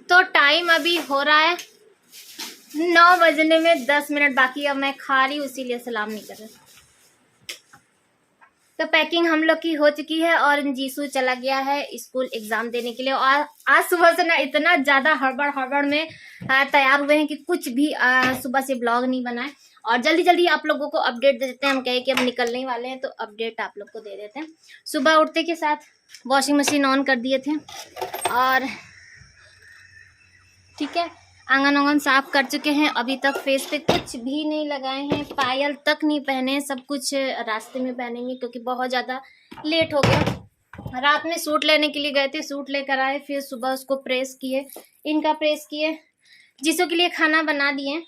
तो टाइम अभी हो रहा है 9 बजने में 10 मिनट बाकी। अब मैं खा रही हूँ इसीलिए सलाम नहीं कर रही। तो पैकिंग हम लोग की हो चुकी है और जीसू चला गया है स्कूल एग्जाम देने के लिए। और आज सुबह से ना इतना ज्यादा हड़बड़ में तैयार हुए हैं कि कुछ भी सुबह से ब्लॉग नहीं बनाए। और जल्दी जल्दी आप लोगों को अपडेट दे देते हैं। हम कहे कि अब निकलने वाले हैं तो अपडेट आप लोग को दे देते हैं। सुबह उठते के साथ वॉशिंग मशीन ऑन कर दिए थे और ठीक है, आंगन साफ कर चुके हैं। अभी तक फेस पे कुछ भी नहीं लगाए हैं, पायल तक नहीं पहने, सब कुछ रास्ते में पहनेंगे क्योंकि बहुत ज़्यादा लेट हो गया। रात में सूट लेने के लिए गए थे, सूट लेकर आए, फिर सुबह उसको प्रेस किए, इनका प्रेस किए, जिसों के लिए खाना बना दिए।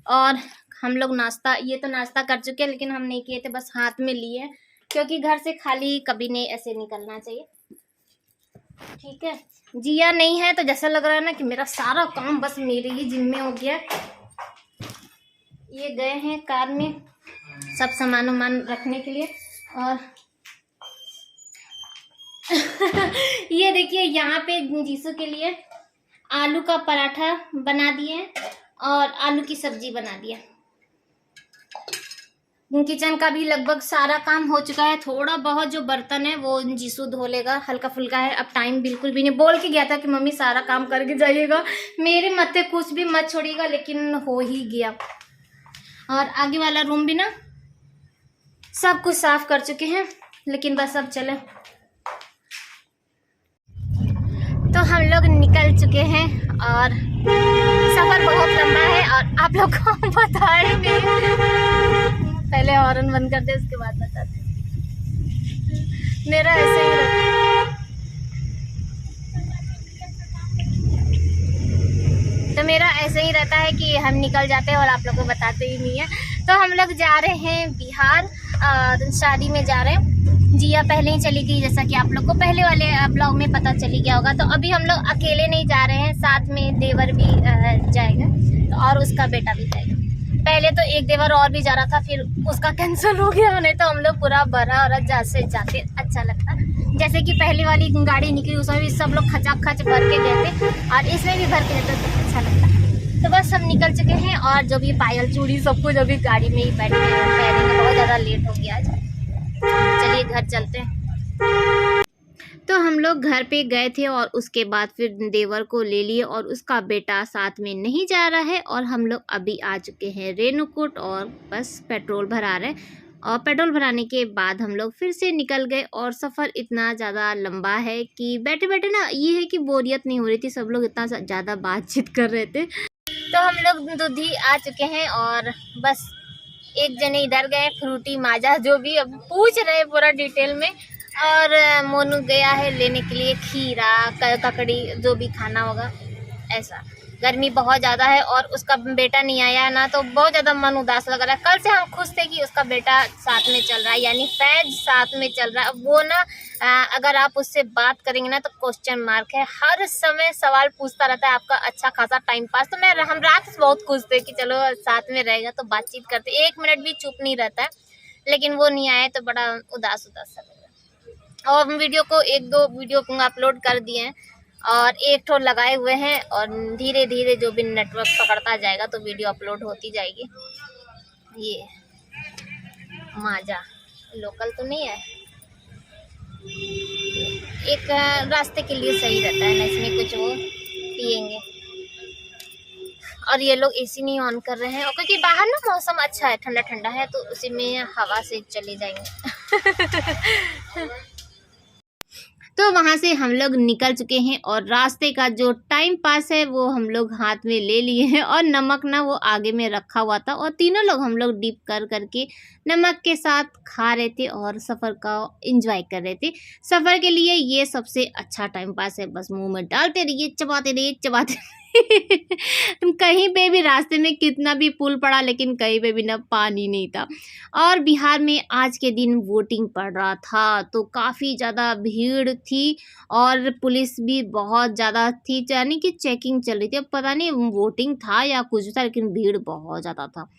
और हम लोग नाश्ता, ये तो नाश्ता कर चुके हैं लेकिन हम नहीं किए थे, बस हाथ में लिए क्योंकि घर से खाली कभी नहीं ऐसे निकलना चाहिए। ठीक है, जिया नहीं है तो जैसा लग रहा है ना कि मेरा सारा काम बस मेरे ही जिम्मे हो गया। ये गए हैं कार में सब सामान रखने के लिए। और ये देखिए यहाँ पे जीसू के लिए आलू का पराठा बना दिए और आलू की सब्जी बना दिया। किचन का भी लगभग सारा काम हो चुका है। थोड़ा बहुत जो बर्तन है वो जीसू धो लेगा, हल्का फुल्का है। अब टाइम बिल्कुल भी नहीं, बोल के गया था कि मम्मी सारा काम करके जाइएगा, मेरे मत्थे कुछ भी मत छोड़िएगा, लेकिन हो ही गया। और आगे वाला रूम भी ना सब कुछ साफ कर चुके हैं, लेकिन बस अब चले। तो हम लोग निकल चुके हैं और सफर बहुत लंबा है और आप लोग को बता रहे नहीं। पहले हॉर्न बंद कर दे, उसके बाद बताते। मेरा ऐसे ही रहता तो मेरा ऐसे ही रहता है कि हम निकल जाते हैं और आप लोगों को बताते ही नहीं है। तो हम लोग जा रहे हैं बिहार, शादी में जा रहे हैं। जिया पहले ही चली गई, जैसा कि आप लोग को पहले वाले ब्लॉग में पता चली गया होगा। तो अभी हम लोग अकेले नहीं जा रहे हैं, साथ में देवर भी जाएगा और उसका बेटा भी जाएगा। पहले तो एक देवर और भी जा रहा था, फिर उसका कैंसिल हो गया। नहीं तो हम लोग पूरा भरा और जैसे जाते अच्छा लगता। जैसे कि पहले वाली गाड़ी निकली उसमें भी सब लोग खचाखच भर के गए थे और इसमें भी भर के गए तो अच्छा लगता। तो बस हम निकल चुके हैं और जो भी पायल चूड़ी सब कुछ अभी गाड़ी में ही पहनेंगे। बहुत ज़्यादा लेट हो गया आज। चलिए घर चलते हैं। तो हम लोग घर पे गए थे और उसके बाद फिर देवर को ले लिए और उसका बेटा साथ में नहीं जा रहा है। और हम लोग अभी आ चुके हैं रेणुकूट और बस पेट्रोल भरा रहे। और पेट्रोल भराने के बाद हम लोग फिर से निकल गए। और सफ़र इतना ज़्यादा लंबा है कि बैठे बैठे ना ये है कि बोरियत नहीं हो रही थी, सब लोग इतना ज़्यादा बातचीत कर रहे थे। तो हम लोग दूधी आ चुके हैं और बस एक जने इधर गए फ्रूटी माजा जो भी अब पूछ रहे पूरा डिटेल में। और मोनू गया है लेने के लिए खीरा ककड़ी जो भी खाना होगा। ऐसा गर्मी बहुत ज़्यादा है और उसका बेटा नहीं आया ना, तो बहुत ज़्यादा मन उदास लग रहा है। कल से हम खुश थे कि उसका बेटा साथ में चल रहा है, यानी फैज साथ में चल रहा है। वो ना अगर आप उससे बात करेंगे ना तो क्वेश्चन मार्क है, हर समय सवाल पूछता रहता है आपका अच्छा खासा टाइम पास। तो हम रात से बहुत खुश थे कि चलो साथ में रहेगा तो बातचीत करते, 1 मिनट भी चुप नहीं रहता है। लेकिन वो नहीं आए तो बड़ा उदास सा लगा। और वीडियो को 1-2 वीडियो अपलोड कर दिए हैं और एक ठो लगाए हुए हैं और धीरे धीरे जो भी नेटवर्क पकड़ता जाएगा तो वीडियो अपलोड होती जाएगी। ये माजा लोकल तो नहीं है, एक रास्ते के लिए सही रहता है ना, इसमें कुछ वो पिएंगे। और ये लोग एसी नहीं ऑन कर रहे हैं क्योंकि बाहर ना मौसम अच्छा है, ठंडा ठंडा है, तो उसी में हवा से चले जाएंगे। तो वहाँ से हम लोग निकल चुके हैं और रास्ते का जो टाइम पास है वो हम लोग हाथ में ले लिए हैं। और नमक ना वो आगे में रखा हुआ था और तीनों लोग हम लोग डिप कर करके नमक के साथ खा रहे थे और सफ़र का एंजॉय कर रहे थे। सफ़र के लिए ये सबसे अच्छा टाइम पास है, बस मुंह में डालते रहिए, चबाते रहिए, चबाते कहीं पे भी रास्ते में कितना भी पुल पड़ा, लेकिन कहीं पे भी ना पानी नहीं था। और बिहार में आज के दिन वोटिंग पड़ रहा था, तो काफ़ी ज़्यादा भीड़ थी और पुलिस भी बहुत ज़्यादा थी, यानी कि चेकिंग चल रही थी। अब पता नहीं वोटिंग था या कुछ था, लेकिन भीड़ बहुत ज़्यादा था।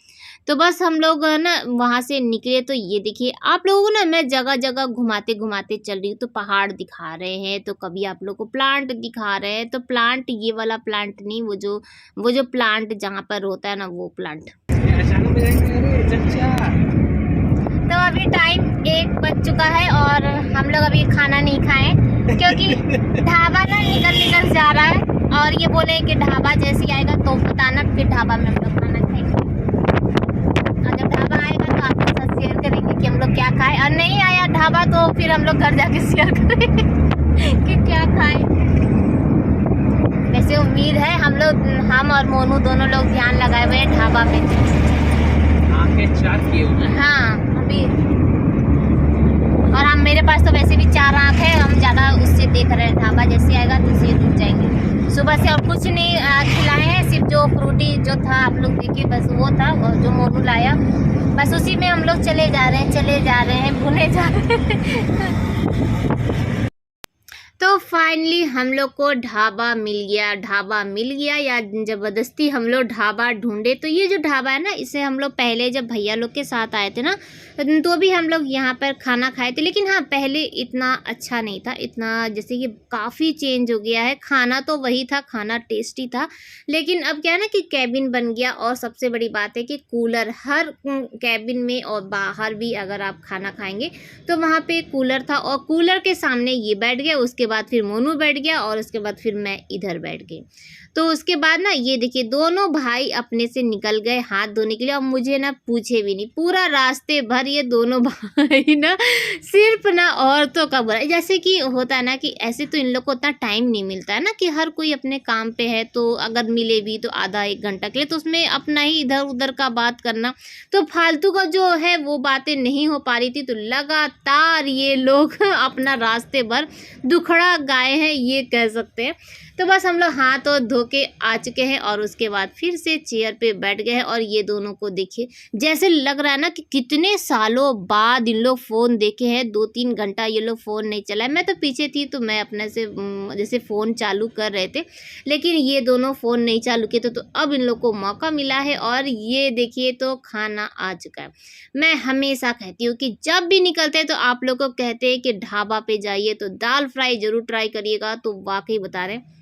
तो बस हम लोग ना वहाँ से निकले, तो ये देखिए आप लोगों को ना मैं जगह जगह घुमाते घुमाते चल रही हूँ। तो पहाड़ दिखा रहे हैं, तो कभी आप लोग को प्लांट दिखा रहे हैं। तो प्लांट ये वाला प्लांट नहीं, वो जो प्लांट जहाँ पर होता है ना, वो प्लांट। तो अभी टाइम 1 बज चुका है और हम लोग अभी खाना नहीं खाए, क्योंकि ढाबा ना निकल जा रहा है और ये बोले कि ढाबा जैसे आएगा तो बताना, फिर ढाबा में हम लोग खाना खाएंगे। और जब ढाबा आएगा तो आपके साथ शेयर करेंगे कि हम लोग क्या खाए, और नहीं आया ढाबा तो फिर हम लोग घर जाके शेयर करेंगे कि क्या खाए। वैसे उम्मीद है हम और मोनू दोनों लोग ध्यान लगाए हुए हैं ढाबा पे। हाँ अभी, और हम मेरे पास तो वैसे भी 4 आँख है, हम ज़्यादा उससे देख रहे हैं। ढाबा जैसे आएगा तो उसे रुक जाएंगे। सुबह से और कुछ नहीं खिलाए हैं, सिर्फ जो फ्रूटी जो था आप लोग देखिए, बस वो था, और जो मोनू लाया बस उसी में हम लोग चले जा रहे हैं भुने जा रहे हैं। तो फाइनली हम लोग को ढाबा मिल गया या ज़बरदस्ती हम लोग ढाबा ढूंढे। तो ये जो ढाबा है ना, इसे हम लोग पहले जब भैया लोग के साथ आए थे ना, तो भी हम लोग यहाँ पर खाना खाए थे। लेकिन हाँ, पहले इतना अच्छा नहीं था, इतना जैसे कि काफ़ी चेंज हो गया है। खाना तो वही था, खाना टेस्टी था, लेकिन अब क्या है ना कि कैबिन बन गया। और सबसे बड़ी बात है कि कूलर हर कैबिन में और बाहर भी अगर आप खाना खाएंगे तो वहाँ पे कूलर था, और कूलर के सामने ये बैठ गया, उसके बाद फिर मोनू बैठ गया, और उसके बाद फिर मैं इधर बैठ गई। तो उसके बाद ना ये देखिए दोनों भाई अपने से निकल गए हाथ धोने के लिए, और मुझे ना पूछे भी नहीं। पूरा रास्ते भर ये दोनों भाई ना सिर्फ ना औरतों का बुरा, जैसे कि होता है ना कि ऐसे तो इन लोग को उतना टाइम नहीं मिलता है ना, कि हर कोई अपने काम पे है, तो अगर मिले भी तो आधा 1 घंटा के लिए, तो उसमें अपना ही इधर उधर का बात करना, तो फालतू का जो है वो बातें नहीं हो पा रही थी। तो लगातार ये लोग अपना रास्ते भर दुखड़ा गाए हैं, ये कह सकते हैं। तो बस हम लोग हाथ और धो के आ चुके हैं, और उसके बाद फिर से चेयर पे बैठ गए हैं। और ये दोनों को देखिए, जैसे लग रहा है ना कि कितने सालों बाद इन लोग फ़ोन देखे हैं। 2-3 घंटा ये लोग फ़ोन नहीं चलाए। मैं तो पीछे थी, तो मैं अपने से जैसे फ़ोन चालू कर रहे थे, लेकिन ये दोनों फ़ोन नहीं चालू किए थे। तो अब इन लोग को मौका मिला है, और ये देखिए तो खाना आ चुका है। मैं हमेशा कहती हूँ कि जब भी निकलते हैं तो आप लोग को कहते हैं कि ढाबा पे जाइए तो दाल फ्राई ज़रूर ट्राई करिएगा। तो वाकई बता रहे हैं,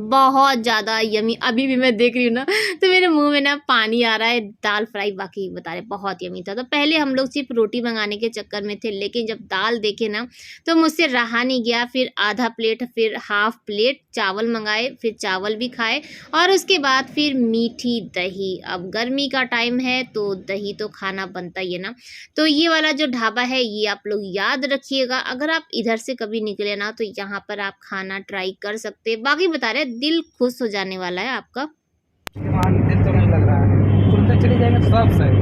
बहुत ज़्यादा यमी। अभी भी मैं देख रही हूँ ना, तो मेरे मुंह में ना पानी आ रहा है। दाल फ्राई वाकई बता रहे बहुत यमी था। तो पहले हम लोग सिर्फ रोटी मंगाने के चक्कर में थे, लेकिन जब दाल देखे ना तो मुझसे रहा नहीं गया। फिर आधा प्लेट, फिर हाफ प्लेट चावल मंगाए, फिर चावल भी खाए, और उसके बाद फिर मीठी दही। अब गर्मी का टाइम है तो दही तो खाना बनता ही है ना। तो ये वाला जो ढाबा है ये आप लोग याद रखिएगा, अगर आप इधर से कभी निकले ना तो यहाँ पर आप खाना ट्राई कर सकते। बाकी बता रहे दिल खुश हो जाने वाला है आपका। दिन तो नहीं लग रहा है, तुरंत चले जाएंगे तो सब सही।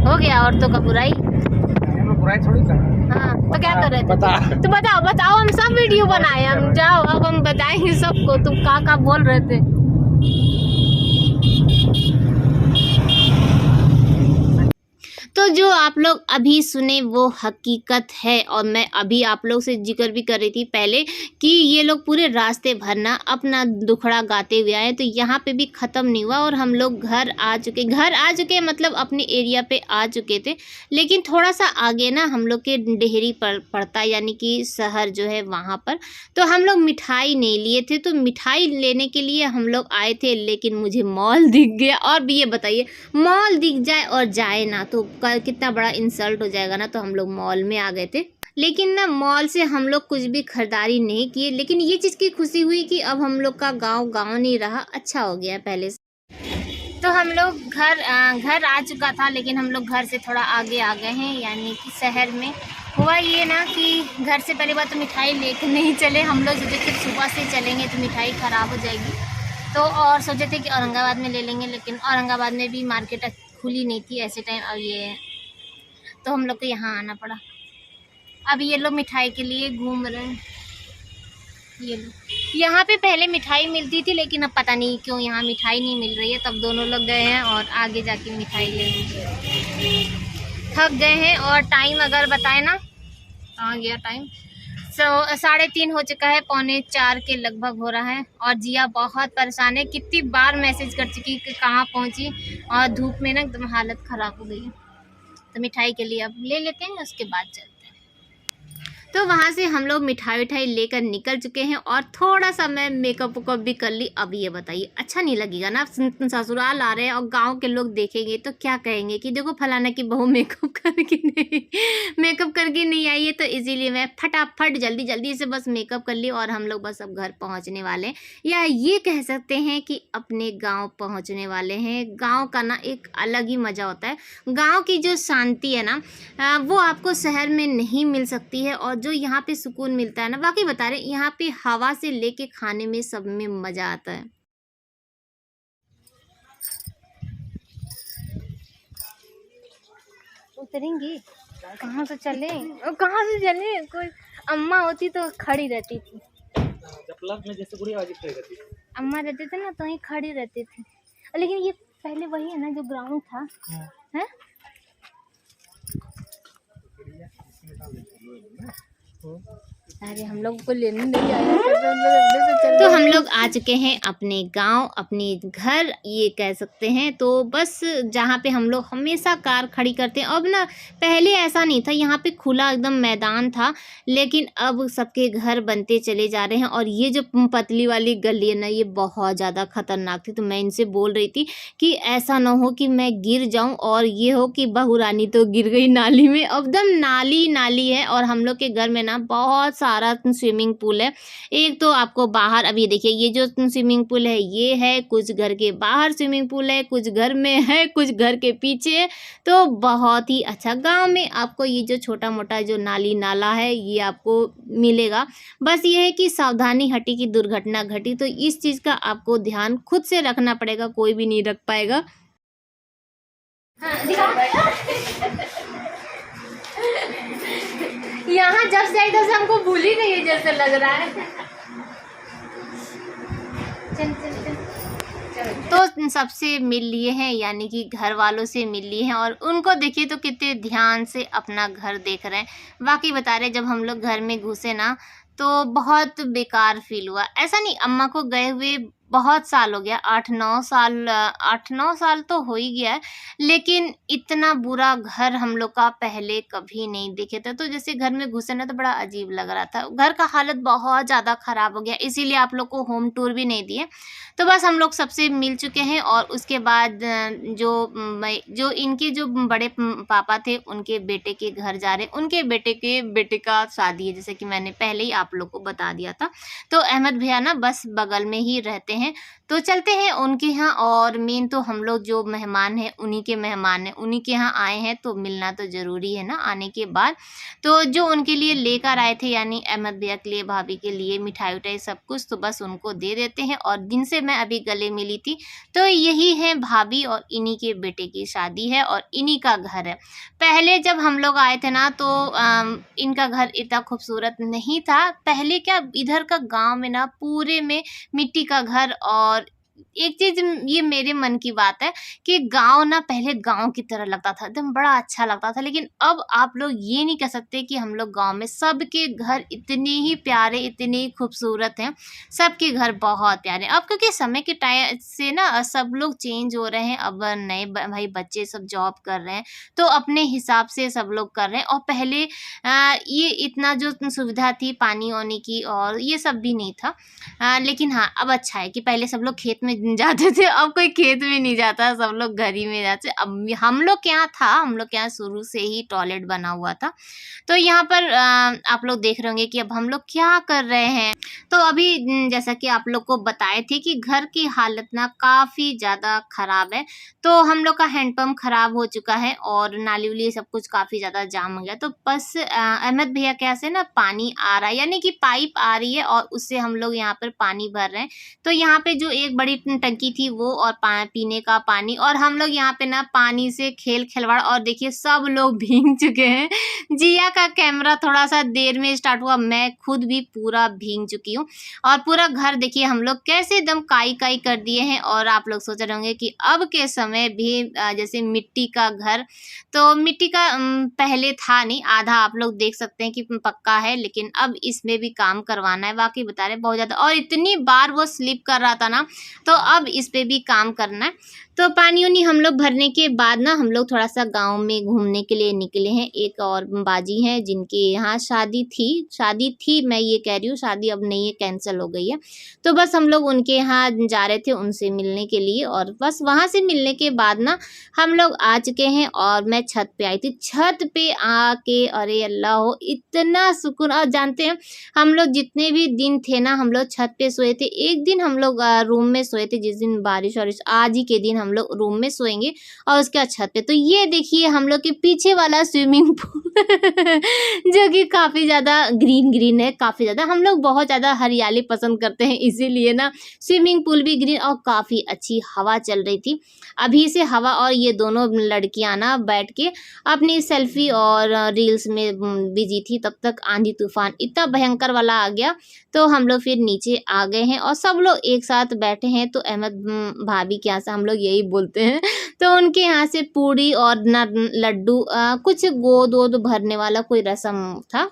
हो गया औरतों का बुराई, बुराई थोड़ी कर। हाँ तो क्या कर रहे थे? बता। तो बताओ हम सब वीडियो बनाए, हम जाओ अब हम बताएंगे सबको तुम का बोल रहे थे। तो जो आप लोग अभी सुने वो हकीकत है, और मैं अभी आप लोग से जिक्र भी कर रही थी पहले कि ये लोग पूरे रास्ते भर ना अपना दुखड़ा गाते हुए आए। तो यहाँ पे भी ख़त्म नहीं हुआ, और हम लोग घर आ चुके मतलब अपने एरिया पे आ चुके थे। लेकिन थोड़ा सा आगे ना हम लोग के डेहरी पड़ता, यानी कि शहर जो है वहाँ पर। तो हम लोग मिठाई नहीं लिए थे, तो मिठाई लेने के लिए हम लोग आए थे, लेकिन मुझे मॉल दिख गया। और भी ये बताइए, मॉल दिख जाए और जाए ना तो कितना बड़ा इंसल्ट हो जाएगा ना। तो हम लोग मॉल में आ गए थे, लेकिन ना मॉल से हम लोग कुछ भी खरीदारी नहीं किए। लेकिन ये चीज़ की खुशी हुई कि अब हम लोग का गांव नहीं रहा, अच्छा हो गया पहले से। तो हम लोग घर आ चुका था, लेकिन हम लोग घर से थोड़ा आगे आ गए हैं, यानी कि शहर में। हुआ ये ना कि घर से पहली बात तो मिठाई लेकर नहीं चले हम लोग, सोचे कि सुबह से चलेंगे तो मिठाई ख़राब हो जाएगी। तो और सोचे थे कि औरंगाबाद में ले लेंगे, लेकिन औरंगाबाद में भी मार्केट खुली नहीं थी ऐसे टाइम। अब ये तो हम लोग को यहाँ आना पड़ा। अब ये लोग मिठाई के लिए घूम रहे हैं। ये लो, यहाँ पे पहले मिठाई मिलती थी लेकिन अब पता नहीं क्यों यहाँ मिठाई नहीं मिल रही है। तब दोनों लोग गए हैं और आगे जाके मिठाई लेंगे। थक गए हैं और टाइम अगर बताए ना, कहाँ गया टाइम, 3:30 हो चुका है, 3:45 के लगभग हो रहा है। और जिया बहुत परेशान है, कितनी बार मैसेज कर चुकी कि कहाँ पहुँची, और धूप में ना एकदम हालत ख़राब हो गई है। तो मिठाई के लिए अब ले लेते हैं, उसके बाद चलते हैं। तो वहाँ से हम लोग मिठाई विठाई लेकर निकल चुके हैं और थोड़ा सा मैं मेकअप वेकअप भी कर ली। अब ये बताइए, अच्छा नहीं लगेगा ना, ससुराल आ रहे हैं और गांव के लोग देखेंगे तो क्या कहेंगे कि देखो फलाना की बहू मेकअप करके नहीं आई है। तो इसीलिए मैं फटाफट जल्दी जल्दी से बस मेकअप कर ली और हम लोग बस अब घर पहुँचने वाले, या ये कह सकते हैं कि अपने गाँव पहुँचने वाले हैं। गाँव का ना एक अलग ही मज़ा होता है। गाँव की जो शांति है ना, वो आपको शहर में नहीं मिल सकती है। और जो यहाँ पे सुकून मिलता है ना, वाकई बता रहे, यहाँ पे हवा से लेके खाने में सब में मजा आता है। उतरेंगे कहाँ से चले, कहाँ से चले, कोई अम्मा होती तो खड़ी रहती थी। में जैसे बुढ़ी आवाज़ खड़ी रहती थी। अम्मा रहते थे ना तो ही खड़ी रहती थी। लेकिन ये पहले वही है ना जो ग्राउंड था, है? अरे हम लोग को लेने नहीं आया, तो हम लोग आ चुके हैं अपने गांव, अपने घर ये कह सकते हैं। तो बस जहाँ पे हम लोग हमेशा कार खड़ी करते हैं, अब ना पहले ऐसा नहीं था, यहाँ पे खुला एकदम मैदान था, लेकिन अब सबके घर बनते चले जा रहे हैं। और ये जो पतली वाली गली है ना, ये बहुत ज़्यादा खतरनाक थी। तो मैं इनसे बोल रही थी कि ऐसा ना हो कि मैं गिर जाऊं और ये हो कि बहू रानी तो गिर गई नाली में। एकदम नाली नाली है। और हम लोग के घर में ना बहुत सारा स्विमिंग पूल है। एक तो आपको बाहर, अब ये देखिए, ये जो स्विमिंग पूल है ये है, कुछ घर के बाहर स्विमिंग पूल है, कुछ घर में है, कुछ घर के पीछे। तो बहुत ही अच्छा, गांव में आपको ये जो छोटा मोटा जो नाली नाला है ये आपको मिलेगा। बस ये है कि सावधानी हटी कि दुर्घटना घटी, तो इस चीज़ का आपको ध्यान खुद से रखना पड़ेगा, कोई भी नहीं रख पाएगा। यहाँ जब से आई तब से हमको भूल ही गई है जैसे लग रहा है। चल चल चल। तो सबसे मिल लिए हैं, यानी कि घर वालों से मिल लिए हैं। और उनको देखिए तो कितने ध्यान से अपना घर देख रहे हैं। वाकई बता रहे, जब हम लोग घर में घुसे ना तो बहुत बेकार फील हुआ। ऐसा नहीं, अम्मा को गए हुए बहुत साल हो गया, 8-9 साल तो हो ही गया है, लेकिन इतना बुरा घर हम लोग का पहले कभी नहीं देखे थे। तो जैसे घर में घुसे ना तो बड़ा अजीब लग रहा था। घर का हालत बहुत ज़्यादा ख़राब हो गया, इसीलिए आप लोग को होम टूर भी नहीं दिए। तो बस हम लोग सबसे मिल चुके हैं। और उसके बाद जो इनके जो बड़े पापा थे, उनके बेटे के घर जा रहे, उनके बेटे का शादी है, जैसे कि मैंने पहले ही आप लोग को बता दिया था। तो अहमद भैया ना बस बगल में ही रहते हैं, तो चलते हैं उनके यहाँ। और मेन तो हम लोग जो मेहमान हैं उन्हीं के मेहमान हैं, उन्हीं के यहाँ आए हैं, तो मिलना तो ज़रूरी है ना आने के बाद। तो जो उनके लिए लेकर आए थे, यानी अहमद भैया के लिए, भाभी के लिए मिठाई उठाई सब कुछ, तो बस उनको दे देते हैं। और जिनसे मैं अभी गले मिली थी तो यही है भाभी, और इन्हीं के बेटे की शादी है और इन्हीं का घर है। पहले जब हम लोग आए थे ना तो इनका घर इतना खूबसूरत नहीं था। पहले क्या, इधर का गांव में ना पूरे में मिट्टी का घर। और एक चीज़ ये मेरे मन की बात है कि गांव ना पहले गांव की तरह लगता था, एकदम बड़ा अच्छा लगता था। लेकिन अब आप लोग ये नहीं कह सकते कि हम लोग गांव में, सबके घर इतने ही प्यारे, इतने ही खूबसूरत हैं, सबके घर बहुत प्यारे। अब क्योंकि समय के टाइम से ना सब लोग चेंज हो रहे हैं, अब नए भाई बच्चे सब जॉब कर रहे हैं, तो अपने हिसाब से सब लोग कर रहे हैं। और पहले ये इतना जो सुविधा थी पानी वानी की और ये सब भी नहीं था। लेकिन हाँ, अब अच्छा है कि पहले सब लोग खेत में जाते थे, अब कोई खेत में नहीं जाता, सब लोग घर ही में जाते। अब हम लोग के यहाँ था, हम लोग के यहाँ शुरू से ही टॉयलेट बना हुआ था। तो यहाँ पर आप लोग देख रहे होंगे कि अब हम लोग क्या कर रहे हैं। तो अभी जैसा कि आप लोग को बताए थे कि घर की हालत ना काफ़ी ज़्यादा ख़राब है। तो हम लोग का हैंडपंप ख़राब हो चुका है और नाली-वाली सब कुछ काफ़ी ज़्यादा जाम हो गया। तो बस अहमद भैया के यहाँ से ना पानी आ रहा है, यानी कि पाइप आ रही है और उससे हम लोग यहाँ पर पानी भर रहे हैं। तो यहाँ पे जो एक बड़ी टंकी थी वो और पीने का पानी, और हम लोग यहाँ पे ना पानी से खेल-खिलवाड़, और देखिए सब लोग भीग चुके हैं। जिया का कैमरा थोड़ा-सा देर में स्टार्ट हुआ, मैं खुद भी पूरा भीग चुकी हूँ। और पूरा घर देखिए हम लोग कैसे एकदम काई-काई कर दिए हैं। और आप लोग सोच रहे होंगे कि अब के समय भी जैसे मिट्टी का घर, तो मिट्टी का पहले था नहीं, आधा आप लोग देख सकते हैं कि पक्का है, लेकिन अब इसमें भी काम करवाना है। वाक़ई बता रहे बहुत ज़्यादा, और इतनी बार वो स्लिप कर रहा था ना, तो अब इस पे भी काम करना है। तो पानी-वानी हम लोग भरने के बाद ना हम लोग थोड़ा-सा गाँव में घूमने के लिए निकले हैं। एक और बाजी हैं जिनके यहाँ शादी थी, मैं ये कह रही हूँ, शादी अब नहीं है, कैंसल हो गई है। तो बस हम लोग उनके यहाँ जा रहे थे उनसे मिलने के लिए, और बस वहाँ से मिलने के बाद ना हम लोग आ चुके हैं और मैं छत पे आई थी। छत पे आके अरे अल्लाह हो, इतना सुकून। और जानते हैं हम लोग जितने भी दिन थे ना, हम लोग छत पे सोए थे। एक दिन हम लोग रूम में सोए थे, जिस दिन बारिश-वारिश, आज ही के दिन हम लोग रूम में सोएंगे और उसके बाद छत पे। तो ये देखिए हम लोग के पीछे वाला स्विमिंग पूल जो कि काफ़ी ज़्यादा ग्रीन है, काफ़ी ज़्यादा। हम लोग बहुत ज़्यादा हरियाली पसंद करते हैं, इसीलिए ना स्विमिंग पूल भी ग्रीन, और काफ़ी अच्छी हवा चल रही थी। अभी से हवा, और ये दोनों लड़कियां ना बैठ के अपनी सेल्फी और रील्स में बिजी थी। तब तक आंधी तूफान इतना भयंकर वाला आ गया, तो हम लोग फिर नीचे आ गए हैं और सब लोग एक साथ बैठे हैं। तो अहमद भाभी के यहाँ से हम लोग यही बोलते हैं, तो उनके यहाँ से पूड़ी और लड्डू, कुछ गोद वोद भरने वाला कोई रस्म था,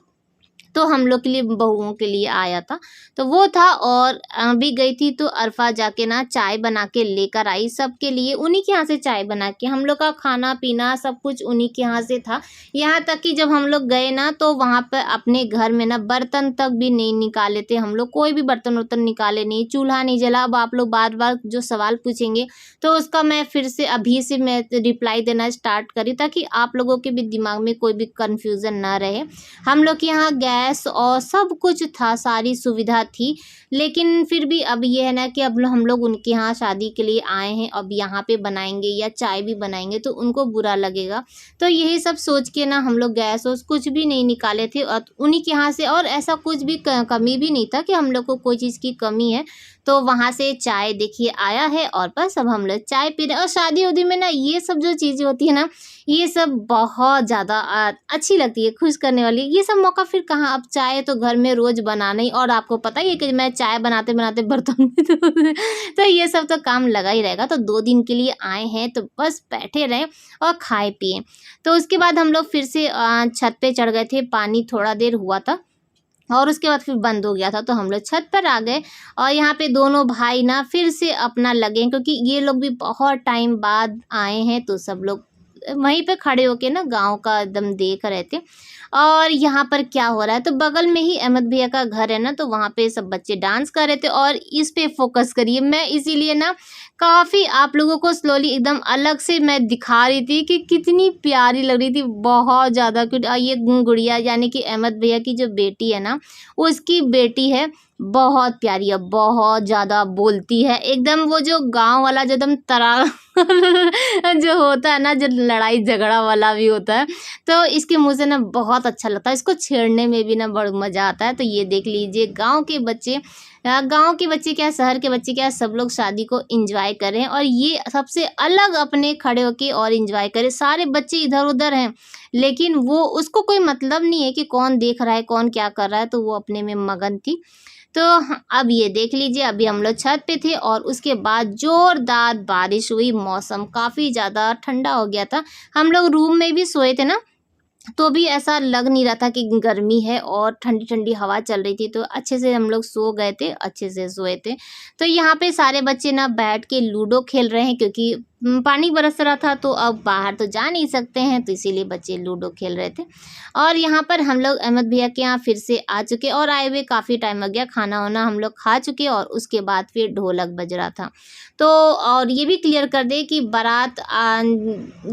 तो हम लोग के लिए, बहुओं के लिए आया था, तो वो था। और भी गई थी तो अरफा जाके ना चाय बना के लेकर आई सबके लिए, उन्हीं के यहाँ से चाय बना के। हम लोग का खाना पीना सब कुछ उन्हीं के यहाँ से था। यहाँ तक कि जब हम लोग गए ना, तो वहाँ पर अपने घर में ना बर्तन तक भी नहीं निकाले थे हम लोग, कोई भी बर्तन वर्तन निकाले नहीं, चूल्हा नहीं जला। अब आप लोग बार बार जो सवाल पूछेंगे तो उसका मैं फिर से अभी से मैं रिप्लाई देना स्टार्ट करी, ताकि आप लोगों के भी दिमाग में कोई भी कन्फ्यूज़न ना रहे। हम लोग के यहाँ गैस और सब कुछ था, सारी सुविधा थी, लेकिन फिर भी अब ये है ना कि अब हम लोग उनके यहाँ शादी के लिए आए हैं, अब यहाँ पे बनाएंगे या चाय भी बनाएंगे तो उनको बुरा लगेगा। तो यही सब सोच के ना हम लोग गैस और कुछ भी नहीं निकाले थे, और उन्हीं के यहाँ से, और ऐसा कुछ भी कमी भी नहीं था कि हम लोग को कोई चीज़ की कमी है। तो वहाँ से चाय देखिए आया है, और बस अब हम लोग चाय पी रहे हैं। और शादी उदी में ना ये सब जो चीज़ें होती है ना, ये सब बहुत ज़्यादा अच्छी लगती है, खुश करने वाली। ये सब मौका फिर कहाँ, अब चाय तो घर में रोज़ बनाना ही, और आपको पता ही है कि मैं चाय बनाते बनाते बर्तन में तो ये सब तो काम लगा ही रहेगा। तो 2 दिन के लिए आए हैं, तो बस बैठे रहें और खाए पिए। तो उसके बाद हम लोग फिर से छत पे चढ़ गए थे, पानी थोड़ा देर हुआ था और उसके बाद फिर बंद हो गया था, तो हम लोग छत पर आ गए। और यहाँ पे दोनों भाई ना फिर से अपना लगे, क्योंकि ये लोग भी बहुत टाइम बाद आए हैं, तो सब लोग वहीं पे खड़े होके ना गांव का एकदम देख रहे थे। और यहाँ पर क्या हो रहा है, तो बगल में ही अहमद भैया का घर है ना, तो वहाँ पे सब बच्चे डांस कर रहे थे, और इस पे फोकस करिए। मैं इसीलिए ना काफ़ी आप लोगों को स्लोली एकदम अलग से मैं दिखा रही थी कि कितनी प्यारी लग रही थी, बहुत ज़्यादा क्यूट। ये गुड़िया यानी कि अहमद भैया की जो बेटी है ना, उसकी बेटी है, बहुत प्यारी है, बहुत ज़्यादा बोलती है एकदम। वो जो गांव वाला जो एकदम तरा जो होता है ना, जो लड़ाई झगड़ा वाला भी होता है, तो इसके मुँह से ना बहुत अच्छा लगता है, इसको छेड़ने में भी ना बड़ा मज़ा आता है। तो ये देख लीजिए गांव के बच्चे क्या, शहर के बच्चे क्या, सब लोग शादी को एंजॉय कर रहे हैं, और ये सबसे अलग अपने खड़े होके और एंजॉय करें। सारे बच्चे इधर उधर हैं, लेकिन वो उसको कोई मतलब नहीं है कि कौन देख रहा है, कौन क्या कर रहा है, तो वो अपने में मगन थी। तो अब ये देख लीजिए, अभी हम लोग छत पे थे और उसके बाद ज़ोरदार बारिश हुई, मौसम काफ़ी ज़्यादा ठंडा हो गया था। हम लोग रूम में भी सोए थे ना, तो भी ऐसा लग नहीं रहा था कि गर्मी है, और ठंडी ठंडी हवा चल रही थी, तो अच्छे से हम लोग सो गए थे, अच्छे से सोए थे। तो यहाँ पे सारे बच्चे ना बैठ के लूडो खेल रहे हैं, क्योंकि पानी बरस रहा था, तो अब बाहर तो जा नहीं सकते हैं, तो इसीलिए बच्चे लूडो खेल रहे थे। और यहाँ पर हम लोग अहमद भैया के यहाँ फिर से आ चुके, और आए हुए काफ़ी टाइम हो गया, खाना वाना हम लोग खा चुके, और उसके बाद फिर ढोलक बज रहा था। तो और ये भी क्लियर कर दे कि बारात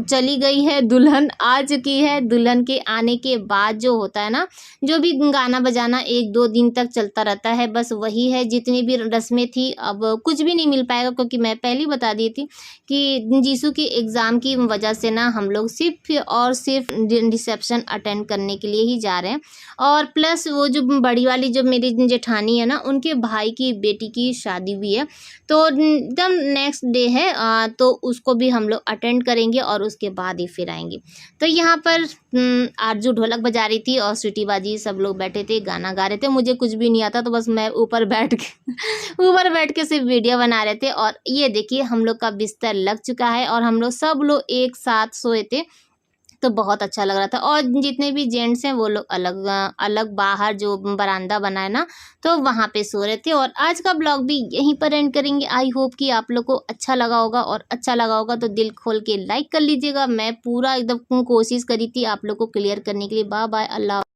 चली गई है, दुल्हन आ चुकी है, दुल्हन दुल्हन के आने के बाद जो होता है ना, जो भी गाना बजाना 1-2 दिन तक चलता रहता है, बस वही है। जितनी भी रस्में थी अब कुछ भी नहीं मिल पाएगा, क्योंकि मैं पहले ही बता दी थी कि जीसू की एग्ज़ाम की वजह से ना हम लोग सिर्फ और सिर्फ रिसेप्शन अटेंड करने के लिए ही जा रहे हैं। और प्लस वो जो बड़ी वाली जो मेरी जेठानी है ना, उनके भाई की बेटी की शादी भी है, तो एकदम नेक्स्ट डे है, तो उसको भी हम लोग अटेंड करेंगे और उसके बाद ही फिर आएंगे। तो यहाँ पर आरजू ढोलक बजा रही थी और सीटी बाजी, सब लोग बैठे थे गाना गा रहे थे। मुझे कुछ भी नहीं आता, तो बस मैं ऊपर बैठ के सिर्फ वीडियो बना रहे थे। और ये देखिए हम लोग का बिस्तर लग चुका है और हम लोग सब लोग एक साथ सोए थे, तो बहुत अच्छा लग रहा था। और जितने भी जेंट्स हैं वो लोग अलग अलग बाहर जो बरामदा बना है ना, तो वहाँ पे सो रहे थे। और आज का ब्लॉग भी यहीं पर एंड करेंगे। आई होप कि आप लोग को अच्छा लगा होगा, और अच्छा लगा होगा तो दिल खोल के लाइक कर लीजिएगा। मैं पूरा एकदम कोशिश करी थी आप लोग को क्लियर करने के लिए। बाय बाय, अल्लाह।